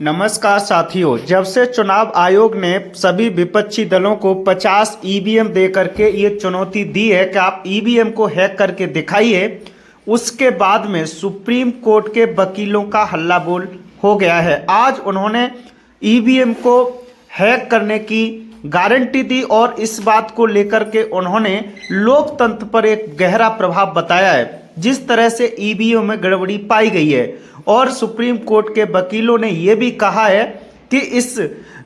नमस्कार साथियों। जब से चुनाव आयोग ने सभी विपक्षी दलों को 50 ईवीएम दे करके ये चुनौती दी है कि आप ईवीएम को हैक करके दिखाइए, उसके बाद में सुप्रीम कोर्ट के वकीलों का हल्ला बोल हो गया है। आज उन्होंने ईवीएम को हैक करने की गारंटी दी और इस बात को लेकर के उन्होंने लोकतंत्र पर एक गहरा प्रभाव बताया है। जिस तरह से ईवीएम में गड़बड़ी पाई गई है और सुप्रीम कोर्ट के वकीलों ने यह भी कहा है कि इस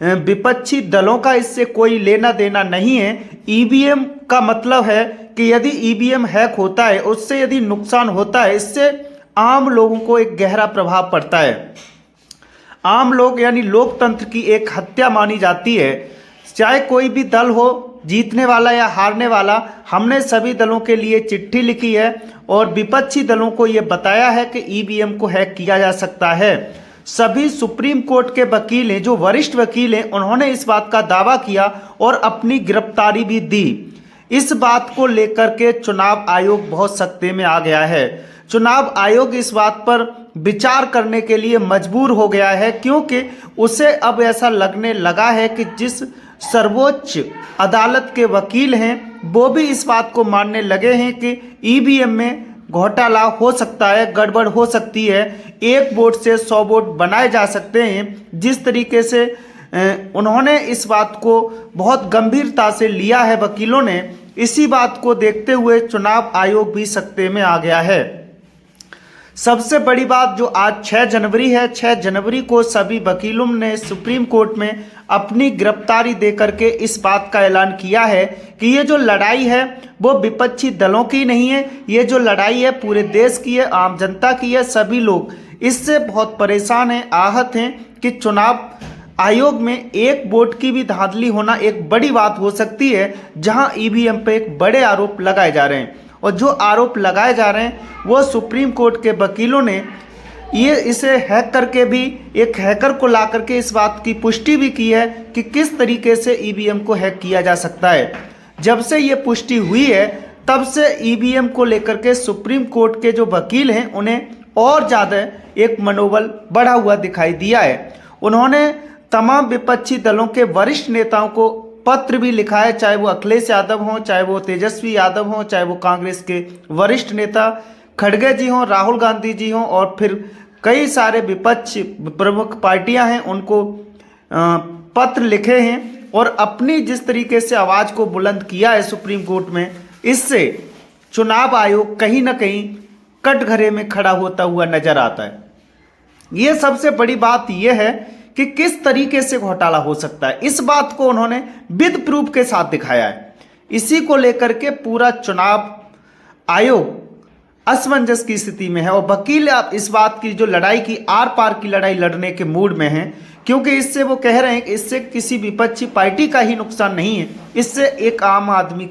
विपक्षी दलों का इससे कोई लेना देना नहीं है। ईवीएम का मतलब है कि यदि ईवीएम हैक होता है, उससे यदि नुकसान होता है, इससे आम लोगों को एक गहरा प्रभाव पड़ता है। आम लोग यानी लोकतंत्र की एक हत्या मानी जाती है। चाहे कोई भी दल हो, जीतने वाला या हारने वाला, हमने सभी दलों के लिए चिट्ठी लिखी है और विपक्षी दलों को यह बताया है कि ईवीएम को हैक किया जा सकता है। सभी सुप्रीम कोर्ट के वकील हैं, जो वरिष्ठ वकील हैं, उन्होंने इस बात का दावा किया और अपनी गिरफ्तारी भी दी। इस बात को लेकर के चुनाव आयोग बहुत सख्ते में आ गया है। चुनाव आयोग इस बात पर विचार करने के लिए मजबूर हो गया है, क्योंकि उसे अब ऐसा लगने लगा है कि जिस सर्वोच्च अदालत के वकील हैं, वो भी इस बात को मानने लगे हैं कि ईवीएम में घोटाला हो सकता है, गड़बड़ हो सकती है। एक वोट से 100 वोट बनाए जा सकते हैं। जिस तरीके से उन्होंने इस बात को बहुत गंभीरता से लिया है वकीलों ने, इसी बात को देखते हुए चुनाव आयोग भी सख्ते में आ गया है। सबसे बड़ी बात जो आज 6 जनवरी है, 6 जनवरी को सभी वकीलों ने सुप्रीम कोर्ट में अपनी गिरफ्तारी देकर के इस बात का ऐलान किया है कि ये जो लड़ाई है वो विपक्षी दलों की नहीं है, ये जो लड़ाई है पूरे देश की है, आम जनता की है। सभी लोग इससे बहुत परेशान हैं, आहत हैं कि चुनाव आयोग में एक वोट की भी धांधली होना एक बड़ी बात हो सकती है, जहां ईवीएम पे एक बड़े आरोप लगाए जा रहे हैं। और जो आरोप लगाए जा रहे हैं वो सुप्रीम कोर्ट के वकीलों ने इसे हैक करके भी एक हैकर को ला करके इस बात की पुष्टि भी की है कि किस तरीके से ईवीएम को हैक किया जा सकता है। जब से ये पुष्टि हुई है, तब से ईवीएम को लेकर के सुप्रीम कोर्ट के जो वकील हैं, उन्हें और ज़्यादा एक मनोबल बढ़ा हुआ दिखाई दिया है। उन्होंने तमाम विपक्षी दलों के वरिष्ठ नेताओं को पत्र भी लिखा है, चाहे वो अखिलेश यादव हों, चाहे वो तेजस्वी यादव हों, चाहे वो कांग्रेस के वरिष्ठ नेता खड़गे जी हों, राहुल गांधी जी हों, और फिर कई सारे विपक्ष प्रमुख पार्टियां हैं, उनको पत्र लिखे हैं और अपनी जिस तरीके से आवाज़ को बुलंद किया है सुप्रीम कोर्ट में, इससे चुनाव आयोग कहीं ना कहीं कटघरे में खड़ा होता हुआ नजर आता है। ये सबसे बड़ी बात यह है कि किस तरीके से घोटाला हो सकता है, इस बात को उन्होंने विद प्रूफ के साथ दिखाया है। इसी को लेकर के पूरा चुनाव आयोग असमंजस की स्थिति में है और वकील इस बात की जो लड़ाई की आर पार की लड़ाई लड़ने के मूड में हैं, क्योंकि इससे वो कह रहे हैं कि इससे किसी विपक्षी पार्टी का ही नुकसान नहीं है, इससे एक आम आदमी का